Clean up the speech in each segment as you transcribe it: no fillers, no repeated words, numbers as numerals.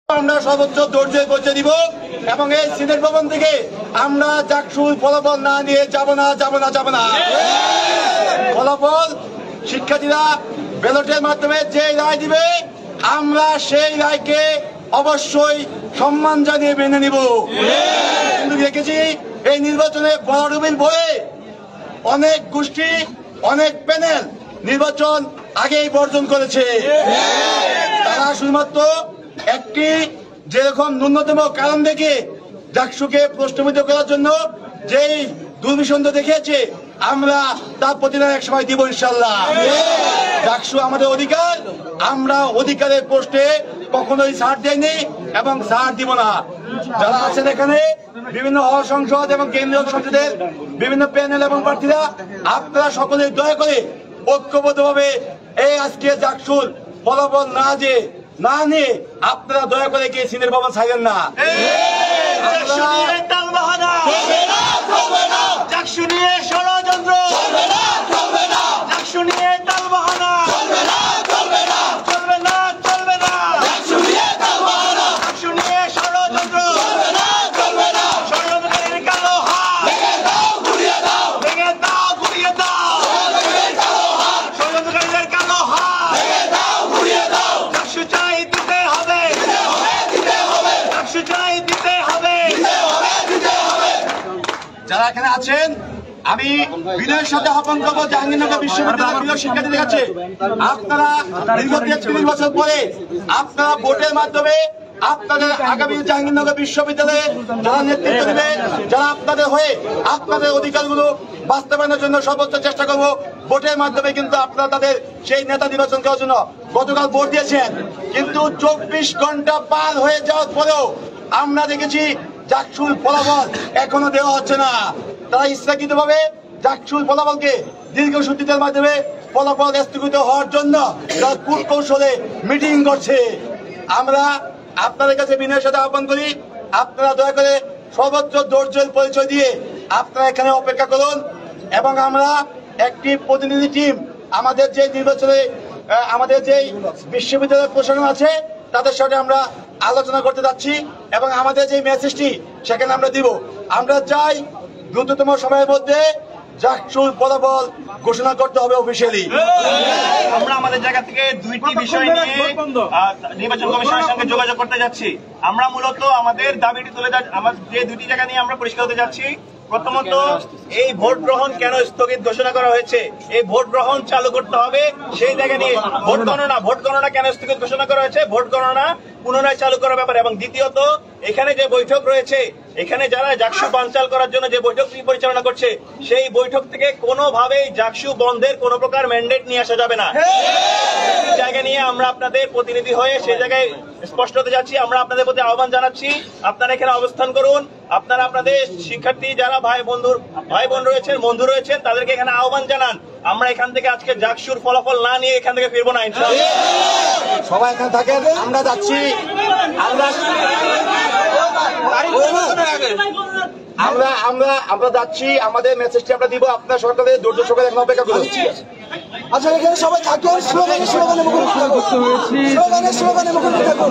আমরা সর্বোচ্চ ধৈর্যের পরিচয় দিব এবং এই সিনেট ভবন থেকে আমরা জাকসুর ফলাফল না নিয়ে যাব না। ফলাফল শিক্ষার্থীরা ব্যালটের মাধ্যমে যে রায় দিবে আমরা সেই রায়কে অবশ্যই সম্মান জানিয়ে মেনে নিব। কিন্তু দেখেছি এই নির্বাচনে বড়ডুবির ভয়ে অনেক গোষ্ঠী অনেক প্যানেল নির্বাচন আগেই বর্জন করেছে। তারা শুধুমাত্র একটি যেরকম ন্যূনতম কারণ দেখে জাকসুকে প্রশ্নবিদ্ধ করার জন্য যেই দুর্বিসন্ধ দেখিয়েছে আমরা তার প্রতিদান এক সময় দিব ইনশাল্লাহ। জাকসু আমাদের অধিকার, আমরা অধিকারের প্রশ্নে কখনোই ছাড় দেয়নি এবং ছাড় দিব না। যারা আছেন এখানে বিভিন্ন হল সংসদ এবং কেন্দ্রীয় সংসদের বিভিন্ন প্যানেল এবং প্রার্থীরা, আপনারা সকলে দয়া করে ঐক্যবদ্ধভাবে এই আজকে জাকসুর ফলাফল না নিয়ে আপনারা দয়া করে কি সিনেট ভবন ছাড়েন না। জাকসু নিয়ে ষড়যন্ত্র, জাকসু নিয়ে টালবাহানা, চলবে না। জাকসু নিয়ে ষড়যন্ত্র, ষড়যন্ত্রকারীর কালো হাত ভেঙে দাও, ঘুরিয়ে দাও, ষড়যন্ত্রকারীদের কালো হাত জাকসু চাই দিতে হবে, জাকসু চাই দিতে হবে। যারা এখানে আছেন আমি বিনয়ের সাথে আহ্বান করবো জাহাঙ্গীরনগর বিশ্ববিদ্যালয়ের প্রিয় শিক্ষার্থীদের কাছে, আপনারা দীর্ঘ ৩৩ বছর পরে আপনারা ভোটের মাধ্যমে আপনাদের আগামী জাহাঙ্গীরনগর বিশ্ববিদ্যালয়ে যারা নেতৃত্ব দেবে, যারা আপনাদের হয়ে আপনাদের অধিকারগুলো বাস্তবায়নের জন্য সর্বোচ্চ চেষ্টা করবো, ভোটের মাধ্যমে কিন্তু আপনারা তাদের সেই নেতা নির্বাচন করার জন্য গতকাল ভোট দিয়েছেন। কিন্তু ২৪ ঘন্টা পার হয়ে যাওয়ার পরেও আমরা দেখেছি জাকসুর ফলাফল এখনো দেওয়া হচ্ছে না। তারা ইচ্ছাকৃতভাবে জাকসুর ফলাফলকে দীর্ঘসূত্রিতার মাধ্যমে ফলাফল স্থগিত হওয়ার জন্য তারা কূটকৌশলে মিটিং করছে। আমরা আপনাদের কাছে বিনয়ের সাথে আহ্বান করি, আপনারা দয়া করে সর্বোচ্চ ধৈর্যের পরিচয় দিয়ে আপনারা এখানে অপেক্ষা করুন এবং আমরা একটি প্রতিনিধি টিম আমাদের যে নির্বাচনে আমাদের যে বিশ্ববিদ্যালয়ের প্রশাসন আছে তাদের সাথে আমরা আলোচনা করতে যাচ্ছি এবং আমাদের যে মেসেজটি সেখানে আমরা দিব। আমরা চাই দ্রুততম সময়ের মধ্যে জাকসুর ফলাফল ঘোষণা করতে হবে অফিসিয়ালি। আমরা আমাদের জায়গা থেকে দুইটি বিষয় নিয়ে নির্বাচন কমিশনের সঙ্গে যোগাযোগ করতে যাচ্ছি। আমরা মূলত আমাদের দাবিটি তুলে যে দুটি জায়গা নিয়ে আমরা পরিষ্কার হতে যাচ্ছি। প্রথমত, এই ভোট গ্রহণ কেন স্থগিত ঘোষণা করা হয়েছে, এই ভোট গ্রহণ চালু করতে হবে সেই জায়গা নিয়ে। ভোট গণনা কেন স্থগিত ঘোষণা করা হয়েছে, ভোট গণনা পুনরায় চালু করার ব্যাপারে। এবং দ্বিতীয়ত, এখানে যে বৈঠক রয়েছে, এখানে যারা জাকসু বানচাল করার জন্য যে বৈঠক পরিচালনা করছে সেই বৈঠক থেকে কোনোভাবেই জাকসু বন্ধের কোন প্রকার ম্যান্ডেট নিয়ে আসা যাবে না। জায়গা নিয়ে আমরা আপনাদের প্রতিনিধি হয়ে সেই জায়গায় স্পষ্ট হতে যাচ্ছি। আমরা আপনাদের প্রতি আহ্বান জানাচ্ছি, আপনারা এখানে অবস্থান করুন। আপনারা আপনাদের শিক্ষার্থী যারা ভাই বোন রয়েছেন, বন্ধু রয়েছেন, তাদেরকে এখানে আহ্বান জানান। আমরা এখান থেকে আজকে জাকসুর ফলাফল না নিয়ে এখান থেকে ফিরবো না ইনশাআল্লাহ। সবাই এখানে থাকেন, আমরা যাচ্ছি। আমরা যাচ্ছি, আমাদের মেসেজটি আমরা দিব। আপনার সরকারে ধৈর্য সহকারে এখন অপেক্ষা করুন। আচ্ছা, এখানে সবাই থাকেন, স্লোগানে মুখোমুখি থাকুন, স্লোগানে মুখোমুখি থাকুন।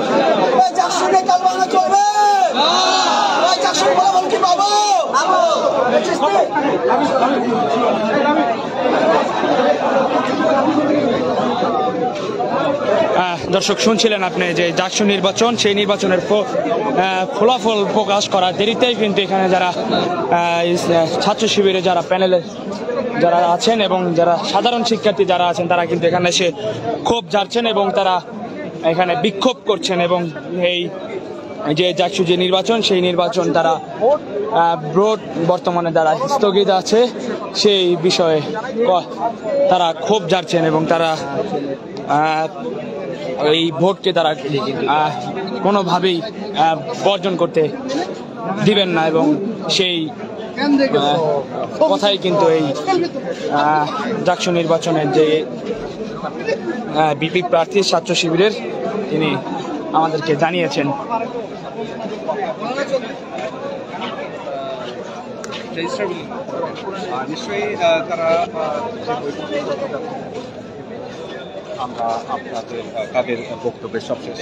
জাকসু নিয়ে টালবাহানা চলবে, জাকসুর ফলাফল কি পাবো? দর্শক শুনছিলেন আপনি যে জাকসু নির্বাচন, সেই নির্বাচনের ফলাফল প্রকাশ করার দেরিতেই কিন্তু এখানে যারা ছাত্র শিবিরে যারা প্যানেলে যারা আছেন এবং যারা সাধারণ শিক্ষার্থী যারা আছেন তারা কিন্তু এখানে এসে ক্ষোভ ঝাড়ছেন এবং তারা এখানে বিক্ষোভ করছেন এবং এই যে জাকসু যে নির্বাচন সেই নির্বাচন তারা ভোট বর্তমানে যারা স্থগিত আছে সেই বিষয়ে তারা ক্ষোভ ঝাড়ছেন এবং তারা এই ভোটকে তারা কোনোভাবেই বর্জন করতে দিবেন না এবং সেই কথাই কিন্তু এই জাকসু নির্বাচনের যে বিপি প্রার্থী ছাত্র শিবিরের তিনি আমাদেরকে জানিয়েছেন। নিশ্চয়ই তারা আমরা আপনাদের তাদের বক্তব্যের সবশেষ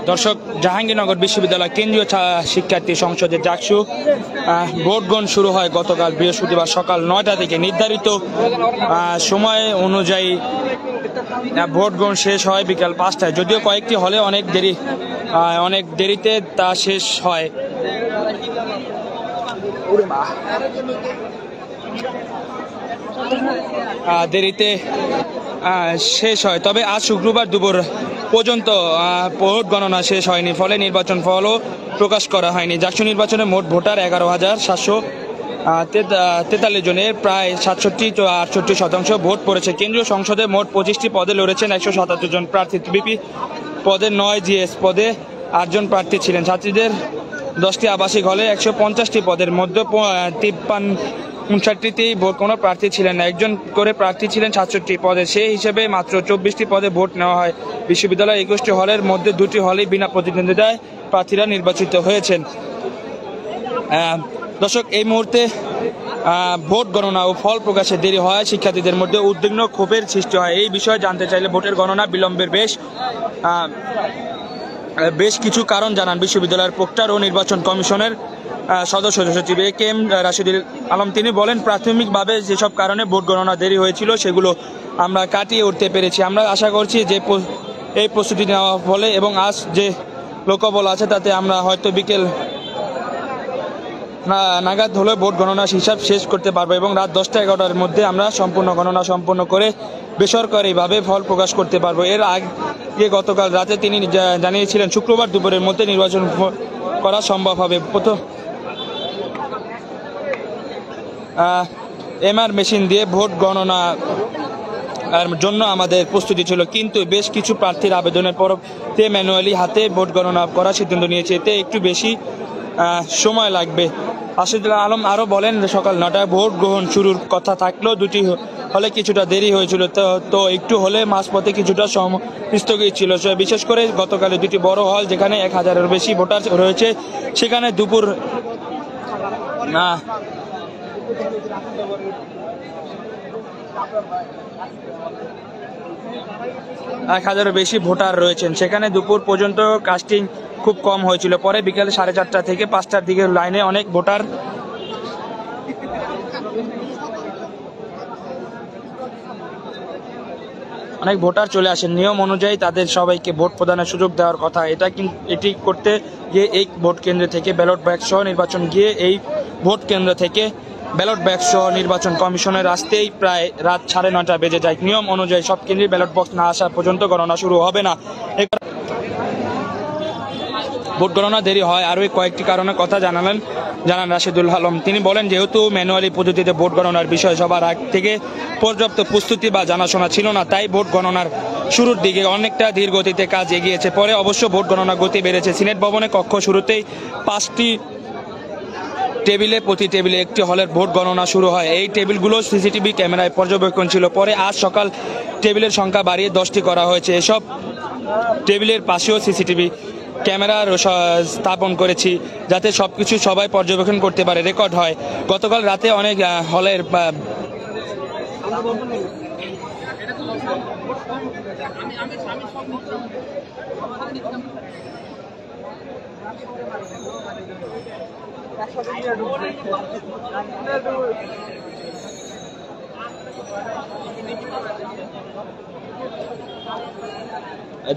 দর্শক, জাহাঙ্গীরনগর বিশ্ববিদ্যালয় কেন্দ্রীয় শিক্ষার্থী সংসদের ডাকসু ভোট গ্রহণ শুরু হয় গতকাল বৃহস্পতিবার সকাল 9টা থেকে। নির্ধারিত সময় অনুযায়ী ভোট গ্রহণ শেষ হয় বিকাল 5টায়। যদিও কয়েকটি হলে অনেক দেরিতে তা শেষ হয়। তবে আজ শুক্রবার দুপুর পর্যন্ত ভোট গণনা শেষ হয়নি, ফলে নির্বাচন ফলও প্রকাশ করা হয়নি। জাকসু নির্বাচনে মোট ভোটার 11,743 জনের প্রায় 67-68% ভোট পড়েছে। কেন্দ্রীয় সংসদে মোট 25টি পদে লড়েছেন 177 জন প্রার্থী। বিপি পদে 9, জিএস পদে 8 জন প্রার্থী ছিলেন। ছাত্রীদের 10টি আবাসিক হলে 150টি পদের মধ্যে 59টিতেই ভোট কোনো প্রার্থী ছিলেন না। একজন করে প্রার্থী ছিলেন 67 পদে। সেই হিসেবে মাত্র 24টি পদে ভোট নেওয়া হয়। বিশ্ববিদ্যালয়ের 21টি হলের মধ্যে 2টি হলেই বিনা প্রতিদ্বন্দ্বিতায় প্রার্থীরা নির্বাচিত হয়েছেন। দর্শক, এই মুহূর্তে ভোট গণনা ও ফল প্রকাশে দেরি হয় শিক্ষার্থীদের মধ্যে উদ্বিগ্ন ক্ষোভের সৃষ্টি হয়। এই বিষয়ে জানতে চাইলে ভোটের গণনা বিলম্বের বেশ কিছু কারণ জানান বিশ্ববিদ্যালয়ের প্রক্টর ও নির্বাচন কমিশনের সদস্য সচিব A.K.M. রাশিদুল আলম। তিনি বলেন, প্রাথমিকভাবে যেসব কারণে ভোট গণনা দেরি হয়েছিল সেগুলো আমরা কাটিয়ে উঠতে পেরেছি। আমরা আশা করছি যে এই প্রস্তুতি নেওয়া ফলে এবং আজ যে লোকবল আছে তাতে আমরা হয়তো বিকেল নাগাদ হলে ভোট গণনার হিসাব শেষ করতে পারবো এবং রাত 10টা-11টার মধ্যে আমরা সম্পূর্ণ গণনা সম্পন্ন করে বেসরকারিভাবে ফল প্রকাশ করতে পারবো। এর আগে গতকাল রাতে তিনি জানিয়েছিলেন শুক্রবার দুপুরের মধ্যে নির্বাচন করা সম্ভব হবে। MR মেশিন দিয়ে ভোট গণনা জন্য আমাদের প্রস্তুতি ছিল, কিন্তু বেশ কিছু প্রার্থীর আবেদনের পরতে ম্যানুয়ালি হাতে ভোট গণনা করার সিদ্ধান্ত নিয়েছে। এতে একটু বেশি সময় লাগবে। রাশিদুল আলম আরও বলেন, সকাল 9টায় ভোট গ্রহণ শুরুর কথা থাকলেও 2টি হলে কিছুটা দেরি হয়েছিল, তো একটু হলে মাঝপথে কিছুটা স্থগিত ছিল। বিশেষ করে গতকালে 2টি বড় হল যেখানে 1000-এর বেশি ভোটার রয়েছে সেখানে দুপুর 1000-এর বেশি ভোটার রয়েছেন, সেখানে দুপুর পর্যন্ত কাস্টিং খুব কম হয়েছিল। পরে বিকেল 4:30 থেকে 5টার দিকে লাইনে অনেক ভোটার চলে আসেন। নিয়ম অনুযায়ী তাদের সবাইকে ভোট প্রদানের সুযোগ দেওয়ার কথা। এটি করতে গিয়ে এই ভোট কেন্দ্র থেকে ব্যালট বাক্স নির্বাচন কমিশনের আসতেই প্রায় রাত 9:30 বেজে যায়। নিয়ম অনুযায়ী সব কেন্দ্রে ব্যালট বক্স না আসা পর্যন্ত গণনা শুরু হবে না। ভোট গণনা দেরি হয় আরও কয়েকটি কারণের কথা জানান রাশিদুল আলম। তিনি বলেন, যেহেতু ম্যানুয়ালি পদ্ধতিতে ভোট গণনার বিষয়ে সবার আগ থেকে পর্যাপ্ত প্রস্তুতি বা জানাশোনা ছিল না, তাই ভোট গণনার শুরুর দিকে অনেকটা ধীর গতিতে কাজ এগিয়েছে। পরে অবশ্য ভোট গণনা গতি বেড়েছে। সিনেট ভবনে কক্ষ শুরুতেই 5টি টেবিলে, প্রতি টেবিলে একটি হলের ভোট গণনা শুরু হয়। এই টেবিলগুলো সিসিটিভি ক্যামেরায় পর্যবেক্ষণ ছিল। পরে আজ সকাল টেবিলের সংখ্যা বাড়িয়ে 10টি করা হয়েছে। এসব টেবিলের পাশেও সিসিটিভি ক্যামেরার স্থাপন করেছি, যাতে সবকিছু সবাই পর্যবেক্ষণ করতে পারে, রেকর্ড হয়। গতকাল রাতে অনেক হলের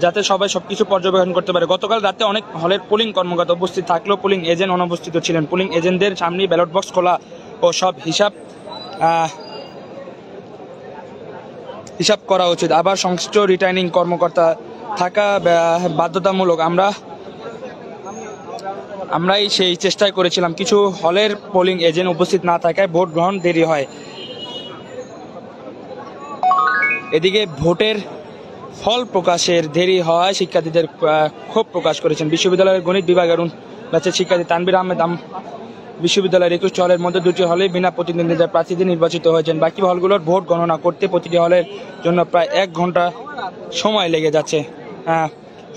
যাতে সবাই সবকিছু পর্যবেক্ষণ করতে পারে। গতকাল রাতে অনেক হলের পোলিং কর্মকর্তা উপস্থিত থাকলেও পোলিং এজেন্ট অনুপস্থিত ছিলেন। পোলিং এজেন্টদের সামনে ব্যালট বক্স খোলা ও সব হিসাব করা উচিত। আবার সংশ্লিষ্ট রিটার্নিং কর্মকর্তা থাকা বাধ্যতামূলক। আমরাই সেই চেষ্টাই করেছিলাম। কিছু হলের পোলিং এজেন্ট উপস্থিত না থাকায় ভোট গ্রহণ দেরি হয়। এদিকে ভোটের ফল প্রকাশের দেরি হওয়ায় শিক্ষার্থীদের ক্ষোভ প্রকাশ করেছেন বিশ্ববিদ্যালয়ের গণিত বিভাগের ব্যাচের শিক্ষার্থী তানভীর আহমেদ। বিশ্ববিদ্যালয়ের 21টি হলের মধ্যে 2টি হলে বিনা প্রতিদ্বন্দ্বিতার প্রার্থীদের নির্বাচিত হয়েছেন। বাকি হলগুলোর ভোট গণনা করতে প্রতিটি হলের জন্য প্রায় 1 ঘন্টা সময় লেগে যাচ্ছে।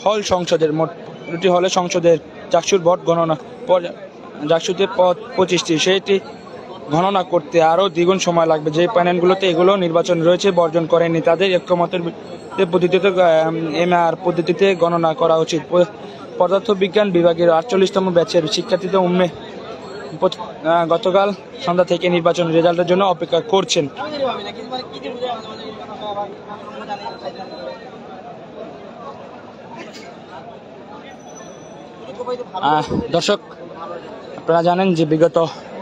হল সংসদের মোট 2টি হলে সংসদের জাকসুর ভোট গণনা জাকসুতে 25টি, সেটি গণনা করতে আরও দ্বিগুণ সময় লাগবে। যে প্যানেলগুলোতে এগুলো নির্বাচন রয়েছে বর্জন করেনি তাদের ঐক্যমতের পদ্ধতিতে এমআর পদ্ধতিতে গণনা করা উচিত। পদার্থবিজ্ঞান বিভাগের 48তম ব্যাচের শিক্ষার্থীদের গতকাল সন্ধ্যা থেকে নির্বাচন রেজাল্টের জন্য অপেক্ষা করছেন। দর্শক, আপনারা জানেন যে বিগত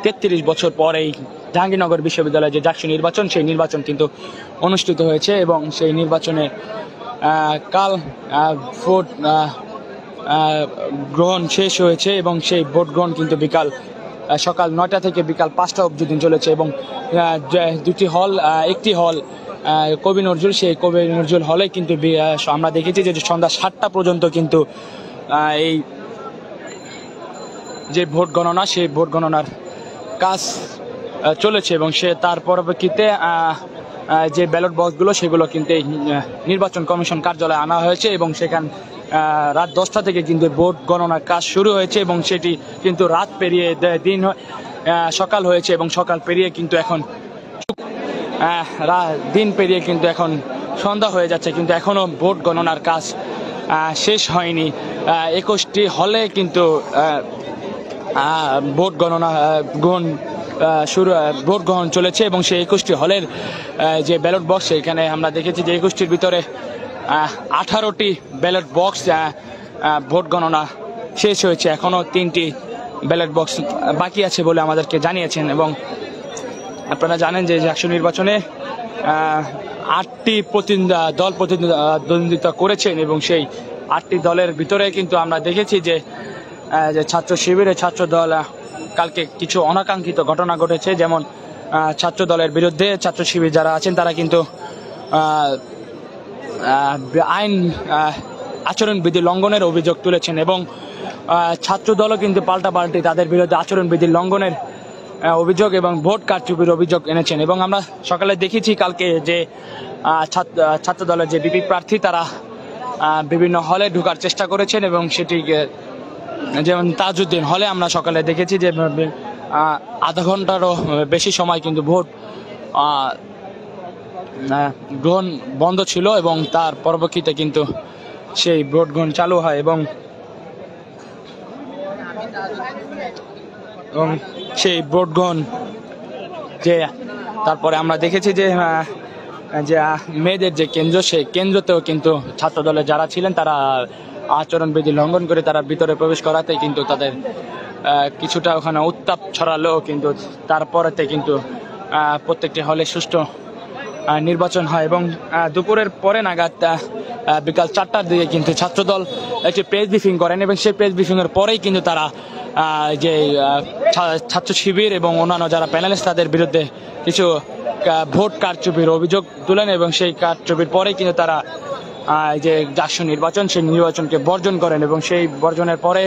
33 বছর পর এই জাহাঙ্গীরনগর বিশ্ববিদ্যালয়ে যে জাকসু নির্বাচন, সেই নির্বাচন কিন্তু অনুষ্ঠিত হয়েছে এবং সেই নির্বাচনে কাল ভোট গ্রহণ শেষ হয়েছে এবং সেই ভোট গ্রহণ কিন্তু সকাল 9টা থেকে বিকাল 5টা অবধি দিন চলেছে এবং 2টি হল, একটি হল কবি নজরুল, সেই কবি নজরুল হলে কিন্তু আমরা দেখেছি যে সন্ধ্যা 7টা পর্যন্ত কিন্তু এই যে ভোট গণনা, সেই ভোট গণনার কাজ চলেছে এবং তার পরবর্তীতে যে ব্যালট বক্সগুলো সেগুলো কিন্তু নির্বাচন কমিশন কার্যালয়ে আনা হয়েছে এবং সেখানে রাত 10টা থেকে কিন্তু ভোট গণনার কাজ শুরু হয়েছে এবং সেটি কিন্তু রাত পেরিয়ে সকাল হয়েছে এবং সকাল পেরিয়ে কিন্তু এখন দিন পেরিয়ে কিন্তু এখন সন্ধ্যা হয়ে যাচ্ছে, কিন্তু এখনও ভোট গণনার কাজ শেষ হয়নি। 21টি হলে কিন্তু ভোট গণনা ভোট গ্রহণ চলেছে এবং সেই 21টি হলের যে ব্যালট বক্স, এখানে আমরা দেখেছি যে 21টির ভিতরে 18টি ব্যালট বক্স ভোট গণনা শেষ হয়েছে। এখনও 3টি ব্যালট বক্স বাকি আছে বলে আমাদেরকে জানিয়েছেন এবং আপনারা জানেন যে জাকসু নির্বাচনে 8টি দল প্রতিদ্বন্দ্বিতা করেছেন এবং সেই 8টি দলের ভিতরে কিন্তু আমরা দেখেছি যে ছাত্র শিবিরের ছাত্র দল কালকে কিছু অনাকাঙ্ক্ষিত ঘটনা ঘটেছে, যেমন ছাত্র দলের বিরুদ্ধে ছাত্র শিবির যারা আছেন তারা কিন্তু আইন আচরণবিধি লঙ্ঘনের অভিযোগ তুলেছেন এবং ছাত্র দলও কিন্তু পাল্টাপাল্টি তাদের বিরুদ্ধে আচরণবিধি লঙ্ঘনের অভিযোগ এবং ভোট কারচুপির অভিযোগ এনেছেন এবং আমরা সকালে দেখেছি কালকে যে ছাত্র দলের যে বিপি প্রার্থী তারা বিভিন্ন হলে ঢোকার চেষ্টা করেছেন এবং সেটি যেমন তাজউদ্দিন হলে আমরা সকালে দেখেছি যে আধা ঘন্টারও বেশি সময় কিন্তু ভোট গ্রহণ বন্ধ ছিল এবং তার পরবর্তীতে কিন্তু সেই ভোট গ্রহণ চালু হয় এবং সেই ভোট গ্রহণ যে তারপরে আমরা দেখেছি যে মেয়েদের যে কেন্দ্র, সেই কেন্দ্রতেও কিন্তু ছাত্র দলের যারা ছিলেন তারা আচরণবিধি লঙ্ঘন করে তারা ভিতরে প্রবেশ করাতে কিন্তু তাদের কিছুটা ওখানে উত্তাপ ছড়ালেও কিন্তু তারপরেতে কিন্তু প্রত্যেকটি হলে সুষ্ঠু নির্বাচন হয় এবং দুপুরের পরে নাগাদ বিকাল 4টার দিকে কিন্তু ছাত্রদল একটি প্রেস ব্রিফিং করেন এবং সেই প্রেস ব্রিফিংয়ের পরেই কিন্তু তারা যে ছাত্র শিবির এবং অন্যান্য যারা প্যানেলিস্ট তাদের বিরুদ্ধে কিছু ভোট কারচুপির অভিযোগ তুলেন এবং সেই কারচুপির পরেই কিন্তু তারা যে জাকসু নির্বাচন, সেই নির্বাচনকে বর্জন করেন এবং সেই বর্জনের পরে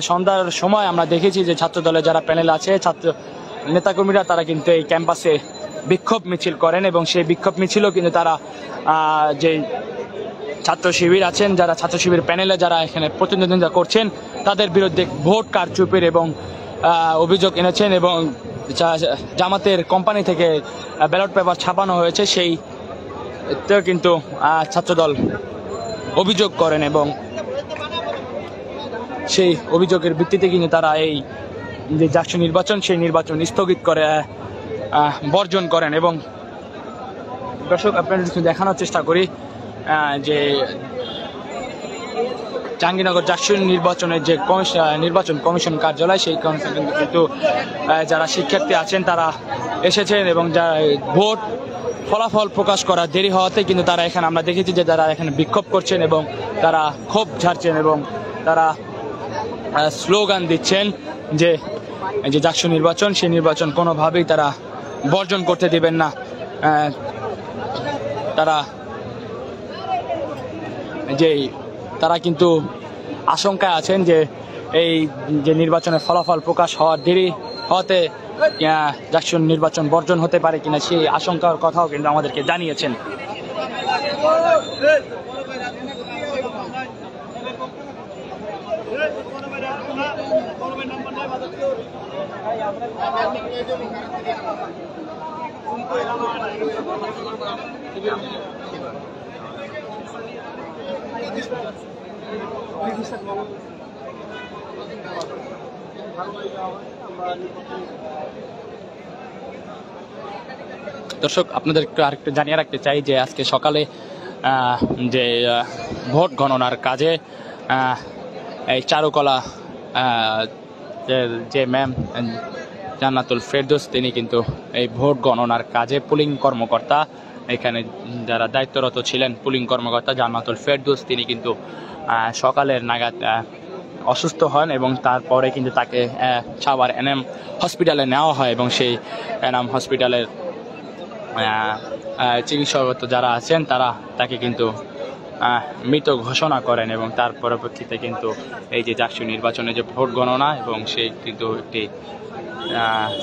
সন্ধ্যার সময় আমরা দেখেছি যে ছাত্র দলের যারা প্যানেল আছে, ছাত্র নেতাকর্মীরা তারা কিন্তু এই ক্যাম্পাসে বিক্ষোভ মিছিল করেন এবং সেই বিক্ষোভ মিছিলও কিন্তু তারা যে ছাত্র শিবির আছেন, যারা ছাত্র শিবির প্যানেলে যারা এখানে প্রতিদ্বন্দ্বিতা করছেন তাদের বিরুদ্ধে ভোট কারচুপির এবং অভিযোগ এনেছেন এবং জামাতের কোম্পানি থেকে ব্যালট পেপার ছাপানো হয়েছে সেই কিন্তু ছাত্রদল অভিযোগ করেন এবং সেই অভিযোগের ভিত্তিতে কিন্তু তারা এই যে জাকসু নির্বাচন, সেই নির্বাচন স্থগিত করে বর্জন করেন এবং দর্শক আপনাদের দেখানোর চেষ্টা করি যে জাহাঙ্গীরনগর জাকসু নির্বাচনের যে নির্বাচন কমিশন কার্যালয়, সেই কমিশন কিন্তু যারা শিক্ষার্থী আছেন তারা এসেছেন এবং যারা ভোট ফলাফল প্রকাশ করা দেরি হওয়াতে কিন্তু তারা এখানে আমরা দেখেছি যে তারা এখানে বিক্ষোভ করছেন এবং তারা ক্ষোভ ঝাড়ছেন এবং তারা স্লোগান দিচ্ছেন যে জাকসু নির্বাচন, সেই নির্বাচন কোনোভাবেই তারা বর্জন করতে দিবেন না। তারা কিন্তু আশঙ্কায় আছেন যে এই যে নির্বাচনের ফলাফল প্রকাশ হওয়ার দেরি হওয়াতে জাকসু নির্বাচন বর্জন হতে পারে কিনা সেই আশঙ্কার কথাও কিন্তু আমাদেরকে জানিয়েছেন। দর্শক, আপনাদেরকে আরেকটু জানিয়ে রাখতে চাই যে আজকে সকালে যে ভোট গণনার কাজে এই চারুকলা যে ম্যাম জান্নাতুল ফেরদৌস তিনি কিন্তু এই ভোট গণনার কাজে পুলিং কর্মকর্তা, এখানে যারা দায়িত্বরত ছিলেন পুলিং কর্মকর্তা জান্নাতুল ফেরদৌস তিনি কিন্তু সকালের নাগাদ অসুস্থ হন এবং তারপরে কিন্তু তাকে সাভার এনএম হসপিটালে নেওয়া হয় এবং সেই এনএম হসপিটালের চিকিৎসক যারা আছেন তারা তাকে কিন্তু মৃত ঘোষণা করেন এবং তার পরবর্তীতে কিন্তু এই যে জাকসু নির্বাচনে যে ভোট গণনা এবং সেই কিন্তু একটি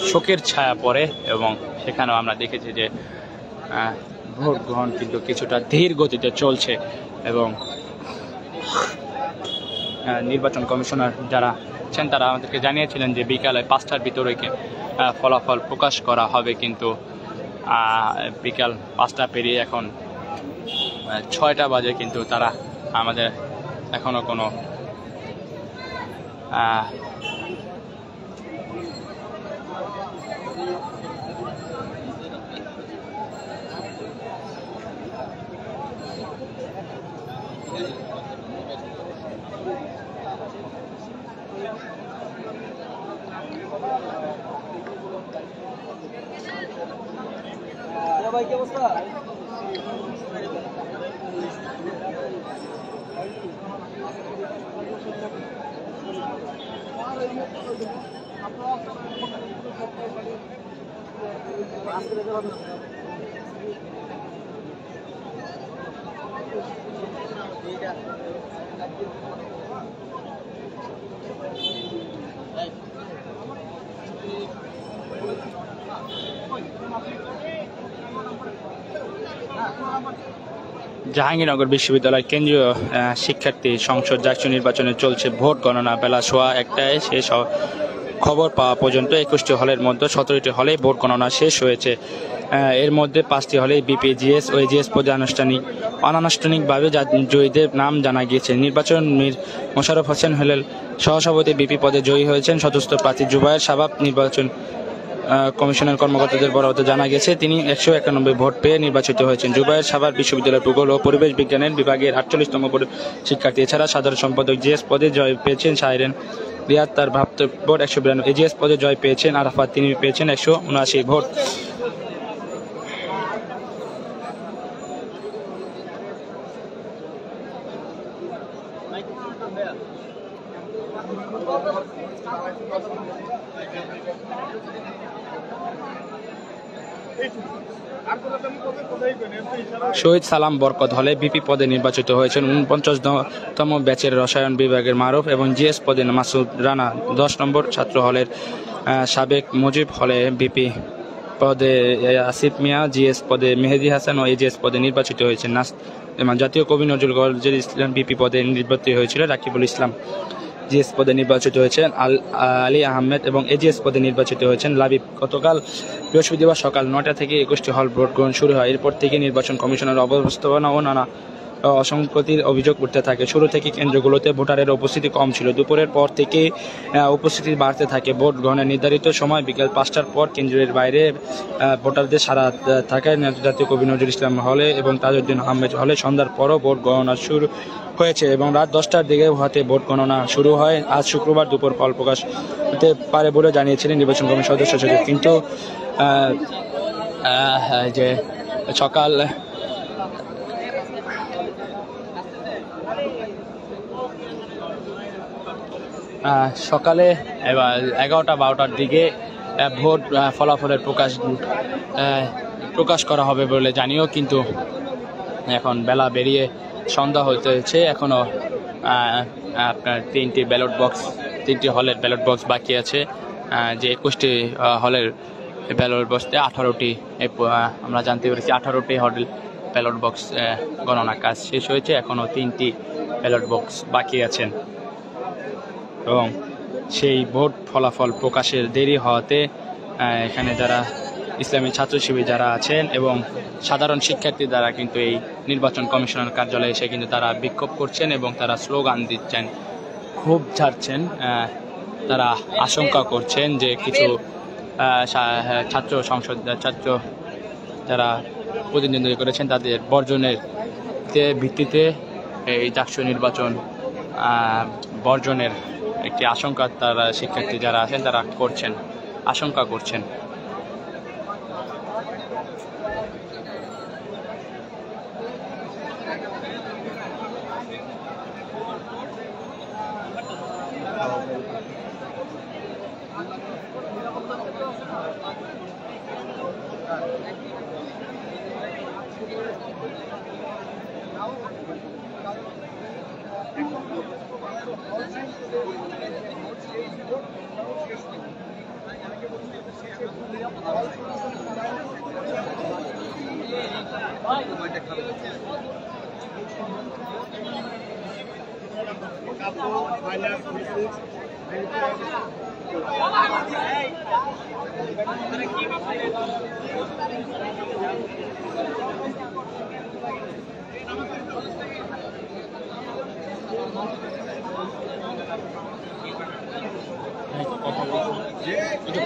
শোকের ছায়া পড়ে এবং সেখানেও আমরা দেখেছি যে ভোট গ্রহণ কিন্তু কিছুটা ধীর গতিতে চলছে এবং নির্বাচন কমিশনার যারা আছেন তারা আমাদেরকে জানিয়েছিলেন যে বিকালে 5টার ভিতরে ফলাফল প্রকাশ করা হবে, কিন্তু বিকাল 5টা পেরিয়ে এখন 6টা বাজে কিন্তু তারা আমাদের এখনো কোনো ভাই কি অবস্থা? জাহাঙ্গীরনগর বিশ্ববিদ্যালয় কেন্দ্রীয় শিক্ষার্থী সংসদ জাকসু নির্বাচনে চলছে ভোট গণনা। বেলা 1:15 শেষ খবর পাওয়া পর্যন্ত 21টি হলের মধ্যে 17টি হলে ভোট গণনা শেষ হয়েছে। এর মধ্যে 5টি হলে বিপিজিএস ও এজিএস পদে অনানুষ্ঠানিকভাবে জয়ীদের নাম জানা গিয়েছে। নির্বাচন মীর মোশাররফ হোসেন হেলাল সহসভাপতি বিপি পদে জয়ী হয়েছেন। সদস্য প্রার্থী জুবায়ের শাবাব নির্বাচন কমিশনের কর্মকর্তাদের বরাবর জানা গেছে তিনি 191 ভোট পেয়ে নির্বাচিত হয়েছেন। জুবায়ের শাবাব বিশ্ববিদ্যালয়ের ভূগোল ও পরিবেশ বিজ্ঞানের বিভাগের 48তম শিক্ষার্থী। এছাড়া সাধারণ সম্পাদক জিএস পদে জয় পেয়েছেন শাহরিন রিয়াদ, তার প্রাপ্ত ভোট 192। এজিএস পদে জয় পেয়েছেন আরাফাত, তিনি পেয়েছেন 179 ভোট। শহীদ সালাম বরকত হলে বিপি পদে নির্বাচিত হয়েছেন 49তম ব্যাচের রসায়ন বিভাগের মারুফ এবং জিএস পদে মাসুদ রানা। 10 নম্বর ছাত্র হলের সাবেক মুজিব হলে বিপি পদে আসিফ মিয়া, জিএস পদে মেহেদি হাসান ও এজিএস পদে নির্বাচিত হয়েছেন জাতীয় কবি নজরুল গজল ইসলাম। বিপি পদে নির্বাচিত হয়েছিল রাকিবুল ইসলাম। জিএস পদে নির্বাচিত হয়েছেন আলী আহমেদ এবং এজিএস পদে নির্বাচিত হয়েছেন লাবিব। গতকাল বৃহস্পতিবার সকাল 9টা থেকে 21টি হল ভোট গ্রহণ শুরু হয়। এরপর থেকে নির্বাচন কমিশনের অব্যবস্থাপনা ও নানা অসংগতির অভিযোগ উঠতে থাকে। শুরু থেকে কেন্দ্রগুলোতে ভোটারের উপস্থিতি কম ছিল। দুপুরের পর থেকে উপস্থিতি বাড়তে থাকে। ভোট গ্রহণের নির্ধারিত সময় বিকেল 5টার পর কেন্দ্রের বাইরে ভোটারদের সারা থাকায় জাতীয় কবি নজরুল ইসলাম হলে এবং তাজউদ্দিন আহমেদ হলে সন্ধ্যার পরও ভোট গণনা শুরু হয়েছে এবং রাত 10টার দিকে হাতে ভোট গণনা শুরু হয়। আজ শুক্রবার দুপুর ফল প্রকাশ হতে পারে বলে জানিয়েছিলেন নির্বাচন কমিশন সদস্য সচিব, কিন্তু যে সকাল সকালে 11টা-12টার দিকে ভোট ফলাফলের প্রকাশ করা হবে বলে জানিয়েও কিন্তু এখন বেলা বেরিয়ে সন্ধ্যা হতেছে, এখনো আপনার 3টি হলের ব্যালট বক্স বাকি আছে। যে 21টি হলের ব্যালট বক্সে 18টি আমরা জানতে পেরেছি 18টি হলের ব্যালট বক্স গণনা কাজ শেষ হয়েছে, এখনো 3টি ব্যালট বক্স বাকি আছেন। এবং সেই ভোট ফলাফল প্রকাশের দেরি হওয়াতে এখানে যারা ইসলামী ছাত্র শিবির যারা আছেন এবং সাধারণ শিক্ষার্থী দ্বারা কিন্তু এই নির্বাচন কমিশনার কার্যালয়ে এসে কিন্তু তারা বিক্ষোভ করছেন এবং তারা স্লোগান দিচ্ছেন, ক্ষোভ ঝাড়ছেন। তারা আশঙ্কা করছেন যে কিছু ছাত্র যারা প্রতিনিধিত্ব করেছেন তাদের বর্জনের ভিত্তিতে এই জাকসু নির্বাচন বর্জনের একটি আশঙ্কা তারা শিক্ষার্থী যারা আছেন তারা আশঙ্কা করছেন।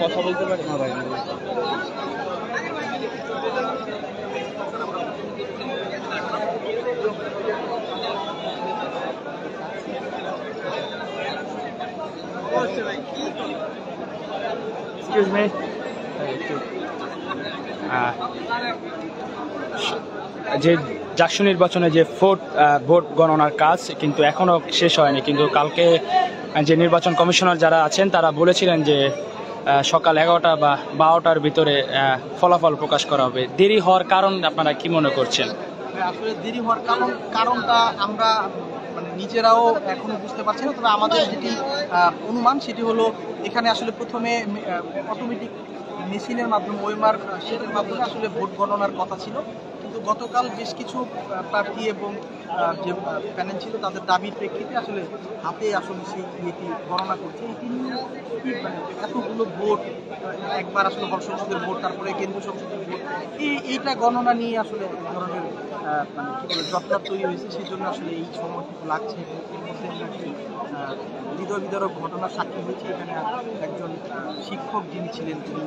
কথা বলতে পারি না ভাই। Excuse me. যে জাকসু নির্বাচনে যে ভোট গণনার কাজ কিন্তু এখনো শেষ হয়নি, কিন্তু কালকে যে নির্বাচন কমিশনার যারা আছেন তারা বলেছিলেন যে সকাল 11টা বা 12টার ভিতরে ফলাফল প্রকাশ করা হবে। দেরি হওয়ার কারণ আপনারা কি মনে করছেন? আসলে দেরি হওয়ার কারণটা আমরা নিজেরাও এখনো বুঝতে পারছি না, তবে আমাদের যেটি অনুমান সেটি হলো এখানে আসলে প্রথমে অটোমেটিক মেশিনের মাধ্যমে ওয়েমার সেটার মাধ্যমে আসলে ভোট গণনার কথা ছিল, কিন্তু গতকাল বেশ কিছু প্রার্থী এবং যে প্যানেল ছিল তাদের দাবির প্রেক্ষিতে আসলে হাতে আসলে সেই ইয়েটি গণনা করছে। এতগুলো ভোট একবার আসলে হল সংসদের ভোট, তারপরে কেন্দ্রীয় সংসদের ভোট, এইটা গণনা নিয়ে আসলে এক ধরনের জটলা তৈরি হয়েছে, সেই জন্য আসলে এই সময়টুকু লাগছে। এর মধ্যে আমরা একটি হৃদয় বিদারক ঘটনার সাক্ষী হয়েছে। এখানে একজন শিক্ষক যিনি ছিলেন তিনি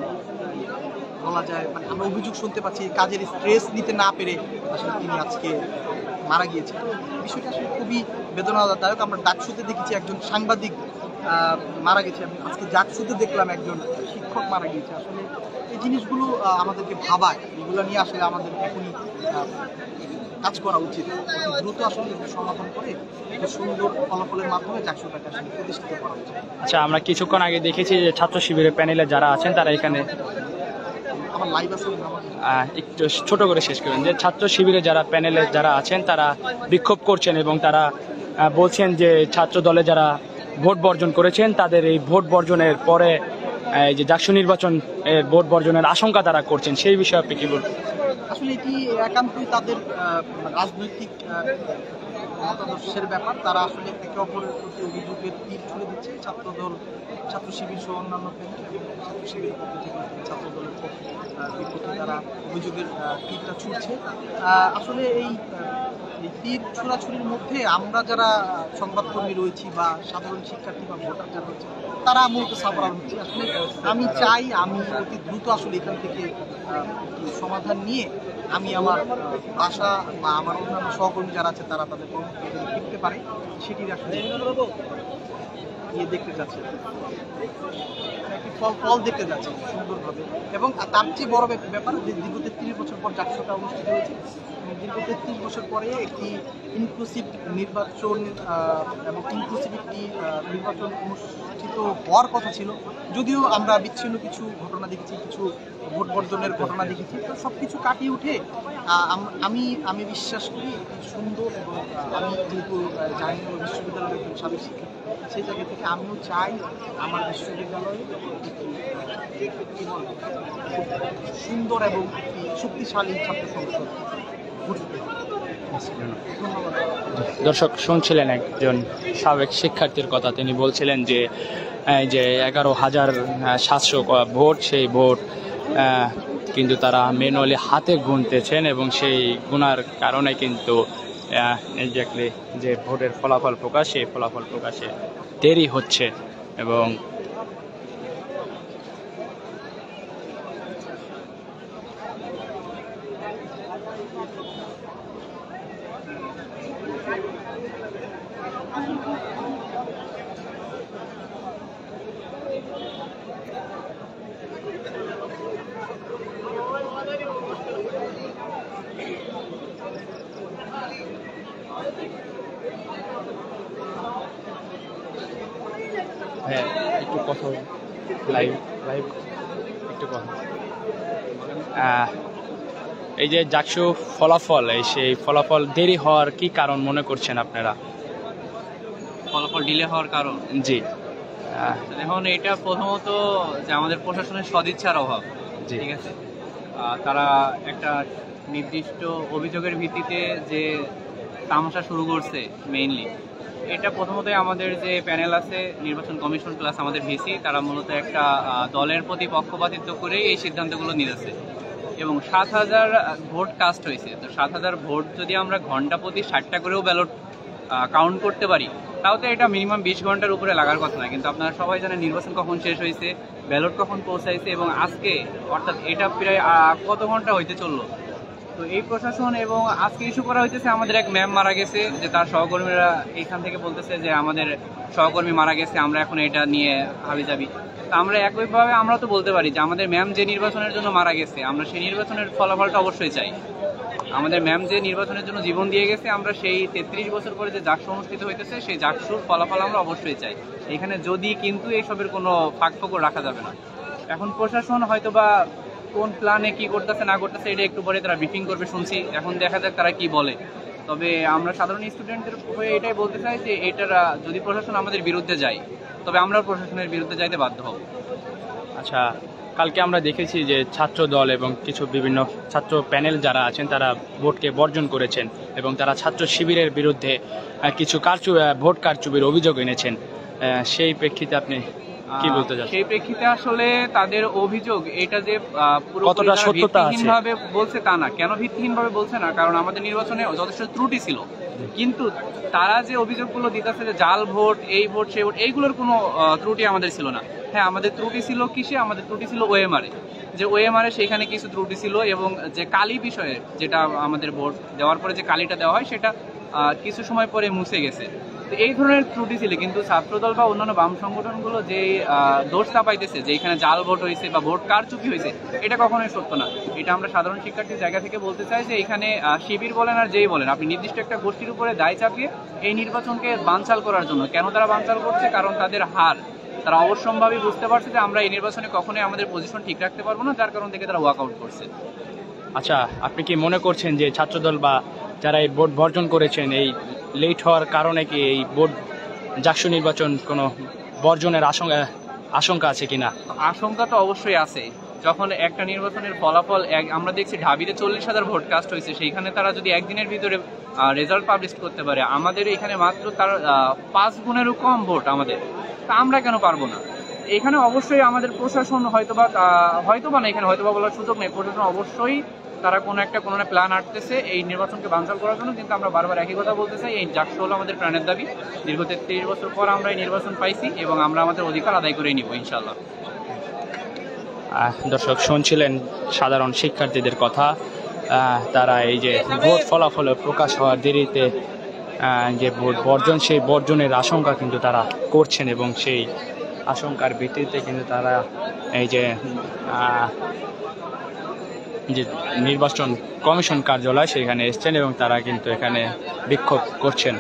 বলা যায় আমরা অভিযোগ শুনতে পাচ্ছি কাজের স্ট্রেস নিতে না পেরে আসলে তিনি আজকে মারা গিয়েছেন। বিষয়টা আসলে খুবই বেদনাদায়ক। আমরা ডাকসুতে দেখেছি একজন সাংবাদিক মারা গেছে, আজকে জাকসুতে দেখলাম একজন শিক্ষক মারা গিয়েছে। আসলে এই জিনিসগুলো আমাদেরকে ভাবায়, এগুলো নিয়ে আসলে আমাদের এখনই কাজ করা উচিত। দ্রুত আসলে সমাধান করে সুন্দর ফলাফলের মাধ্যমে জাকসুটাকে আসলে প্রতিষ্ঠিত করা উচিত। আচ্ছা, আমরা কিছুক্ষণ আগে দেখেছি যে ছাত্র শিবিরের প্যানেলে যারা আছেন তারা এখানে একটু ছোট করে শেষ করেন যে ছাত্র শিবিরে যারা প্যানেলে যারা আছেন তারা বিক্ষোভ করছেন এবং তারা বলছেন যে ছাত্র দলে যারা ভোট বর্জন করেছেন তাদের এই ভোট বর্জনের পরে এই যে জাকসু নির্বাচন ভোট বর্জনের আশঙ্কা তারা করছেন, সেই বিষয়ে আপনি কি বলবেন? আসলে এটি একান্তই তাদের রাজনৈতিক মতাদর্শের ব্যাপার। তারা আসলে একে অপরের প্রতি অভিযোগের তীর ছুড়ে দিচ্ছে। ছাত্রদল, ছাত্র শিবির সহ অন্যান্য ছাত্র শিবিরের পক্ষ থেকে ছাত্রদলের বিপক্ষে তারা অভিযোগের তীরটা ছুটছে। আসলে এই তীর ছোড়াছুরির মধ্যে আমরা যারা সংবাদকর্মী রয়েছি বা সাধারণ শিক্ষার্থী বা ভোটার যারা রয়েছে তারা মূলত সাফার হচ্ছে। আসলে আমি চাই আমি অতি দ্রুত আসলে এখান থেকে সমাধান নিয়ে আমি আমার বাসা বা আমার অন্যান্য সহকর্মী যারা আছে তারা তাদের কর্মক্ষেত্রে ফিরতে পারে, সেটির আসলে দেখতে যাচ্ছে, একটি ফল দেখতে যাচ্ছে সুন্দরভাবে। এবং তার চেয়ে বড় ব্যাপার যে দীর্ঘ 33 বছর পর জাকসুটা অনুষ্ঠিত হয়েছে, দীর্ঘ 33 বছর পরে একটি ইনক্লুসিভ নির্বাচন এবং ইনক্লুসিভ একটি নির্বাচন অনুষ্ঠিত হওয়ার কথা ছিল। যদিও আমরা বিচ্ছিন্ন কিছু ঘটনা দেখেছি, কিছু ভোট বর্জনের ঘটনা দেখেছি। তো সব কিছু কাটিয়ে উঠে আমি বিশ্বাস করি সুন্দর, এবং আমি যেহেতু জাহাঙ্গীরনগর বিশ্ববিদ্যালয়ের একজন সাবেক শিক্ষক, সেই জায়গা থেকে আমিও চাই আমার বিশ্ববিদ্যালয়ে একটি সুন্দর এবং একটি শক্তিশালী ছাত্র সংসদ গঠিত। ধন্যবাদ। দর্শক শুনছিলেন একজন সাবেক শিক্ষার্থীর কথা। তিনি বলছিলেন যে 11,700 ভোট, সেই ভোট কিন্তু তারা ম্যানুয়ালি হাতে গুনতেছেন এবং সেই গুনার কারণে কিন্তু এক্স্যাক্টলি যে ভোটের ফলাফল প্রকাশ, সেই ফলাফল প্রকাশে দেরি হচ্ছে। এবং হ্যাঁ, একটু কথা লাইভ একটু কথা। এই যে জাকসু ফলাফল, সেই ফলাফল দেরি হওয়ার কি কারণ মনে করছেন আপনারা? ফলাফল ডিলে হওয়ার কারণ, জি এখন এটা প্রথমত যে আমাদের প্রশাসনের সদিচ্ছার অভাব। ঠিক আছে, তারা একটা নির্দিষ্ট অভিযোগের ভিত্তিতে যে তামাশা শুরু করছে মেইনলি, এটা প্রথমতই আমাদের যে প্যানেল আছে নির্বাচন কমিশন প্লাস আমাদের ভিসি, তারা মূলত একটা দলের প্রতি পক্ষপাতিত্ব করেই এই সিদ্ধান্তগুলো নিয়েছে। এবং 7,000 ভোট কাস্ট হয়েছে। তো 7,000 ভোট যদি আমরা ঘন্টা প্রতি 60টা করেও ব্যালট কাউন্ট করতে পারি, তাও তো এটা মিনিমাম 20 ঘন্টার উপরে লাগার কথা না। কিন্তু আপনারা সবাই জানেন নির্বাচন কখন শেষ হয়েছে, ব্যালট কখন পৌঁছাইছে, এবং আজকে অর্থাৎ এটা প্রায় কত ঘন্টা হইতে চললো। তো এই প্রশাসন, এবং আজকে ইস্যু করা হইতেছে আমাদের এক ম্যাম মারা গেছে, যে তার সহকর্মীরা এইখান থেকে বলতেছে যে আমাদের সহকর্মী মারা গেছে, আমরা এখন এটা নিয়ে হাবিজাবি। তা আমরা একইভাবে আমরা তো বলতে পারি যে আমাদের ম্যাম যে নির্বাচনের জন্য মারা গেছে, আমরা সেই নির্বাচনের ফলাফলটা অবশ্যই চাই। আমাদের ম্যাম যে নির্বাচনের জন্য জীবন দিয়ে গেছে, আমরা সেই 33 বছর পরে যে জাকসু অনুষ্ঠিত হইতেছে সেই জাকসুর ফলাফল আমরা অবশ্যই চাই। এখানে যদি কিন্তু এইসবের কোনো ফাঁকফোকর রাখা যাবে না। এখন প্রশাসন হয়তো বা কোন প্ল্যানে কি করতেছে না করতেছে এটা একটু পরে তারা ব্রিফিং করবে শুনছি, এখন দেখা যাক তারা কি বলে। তবে আমরা সাধারণ স্টুডেন্টদের হয়ে এটাই বলতে চাই যে এটার যদি প্রশাসন আমাদের বিরুদ্ধে যায়, তবে আমরা প্রশাসনের বিরুদ্ধে যাইতে বাধ্য হব। আচ্ছা, কালকে আমরা দেখেছি যে ছাত্র দল এবং কিছু বিভিন্ন ছাত্র প্যানেল যারা আছেন তারা ভোটকে বর্জন করেছেন এবং তারা ছাত্র শিবিরের বিরুদ্ধে কিছু ভোট কারচুপির অভিযোগ এনেছেন। সেই প্রেক্ষিতে আপনি কি বলতে চান? সেই প্রেক্ষিতে আসলে তাদের অভিযোগ এটা যে কতটা সত্যতা আছে ভিত্তিহীনভাবে বলছে তা না। কেন ভিত্তিহীনভাবে বলছে না? কারণ আমাদের নির্বাচনে যথেষ্ট ত্রুটি ছিল, কিন্তু তারা যে অভিযোগগুলো দিতেছে যে জাল ভোট, এই ভোট সেই ভোট, এইগুলোর কোনো ত্রুটি আমাদের ছিল না। হ্যাঁ, আমাদের ত্রুটি ছিল কিসে? আমাদের ত্রুটি ছিল ওএমআরে, যে ওএমআরে সেখানে কিছু ত্রুটি ছিল, এবং যে কালি বিষয়ে যেটা আমাদের ভোট দেওয়ার পরে যে কালিটা দেওয়া হয় সেটা কিছু সময় পরে মুছে গেছে। তো এই ধরনের ত্রুটি ছিল, কিন্তু ছাত্রদল বা অন্যান্য বাম সংগঠনগুলো যে দোষ চাপাইতেছে যে এখানে জাল ভোট হয়েছে বা ভোট কারচুপি হয়েছে, এটা কখনোই সত্য না। এটা আমরা সাধারণ শিক্ষার্থীর জায়গা থেকে বলতে চাই যে এখানে শিবির বলেন আর যেই বলেন, আপনি নির্দিষ্ট একটা গোষ্ঠীর উপরে দায় চাপিয়ে এই নির্বাচনকে বানচাল করার জন্য, কেন তারা বানচাল করছে? কারণ তাদের হার, তারা অবশ্যম্ভাবী বুঝতে পারছে যে আমরা এই নির্বাচনে কখনোই আমাদের পজিশন ঠিক রাখতে পারবো না, যার কারণ থেকে তারা ওয়াকআউট করছে। আচ্ছা, আপনি কি মনে করছেন যে ছাত্রদল বা যারা এই ভোট বর্জন করেছেন, এই লেট হওয়ার কারণে কি এই ভোট জাকসু নির্বাচন কোনো বর্জনের আশঙ্কা আছে কিনা? আশঙ্কা তো অবশ্যই আছে। যখন একটা নির্বাচনের ফলাফল আমরা দেখছি ঢাবিতে 40,000 ভোট কাস্ট হয়েছে, সেইখানে তারা যদি একদিনের ভিতরে রেজাল্ট পাবলিশ করতে পারে, আমাদের এখানে মাত্র তার 5 গুণেরও কম ভোট আমাদের, তা আমরা কেন পারবো না? এখানে অবশ্যই আমাদের প্রশাসন হয়তোবা না, এখানে হয়তোবা বলার সুযোগ নেই, প্রশাসন অবশ্যই তারা কোনো একটা প্ল্যান আটতেছে এই নির্বাচনকে বানচাল করার জন্য। কিন্তু আমরা বারবার একই কথা বলতে চাই, এই জাকসু হলো আমাদের প্রাণের দাবি। দীর্ঘ 33 বছর পর আমরা এই নির্বাচন পাইছি এবং আমরা আমাদের অধিকার আদায় করে নিব ইনশাল্লাহ। দর্শক শুনছিলেন সাধারণ শিক্ষার্থীদের কথা। তারা এই যে ভোট ফলাফলে প্রকাশ হওয়ার দেরিতে যে ভোট বর্জন, সেই বর্জনের আশঙ্কা কিন্তু তারা করছেন এবং সেই আশঙ্কার ভিত্তিতে কিন্তু তারা এই যে নির্বাচন কমিশন কার্যালয় সেখানে এসছেন এবং তারা কিন্তু এখানে বিক্ষোভ করছেন।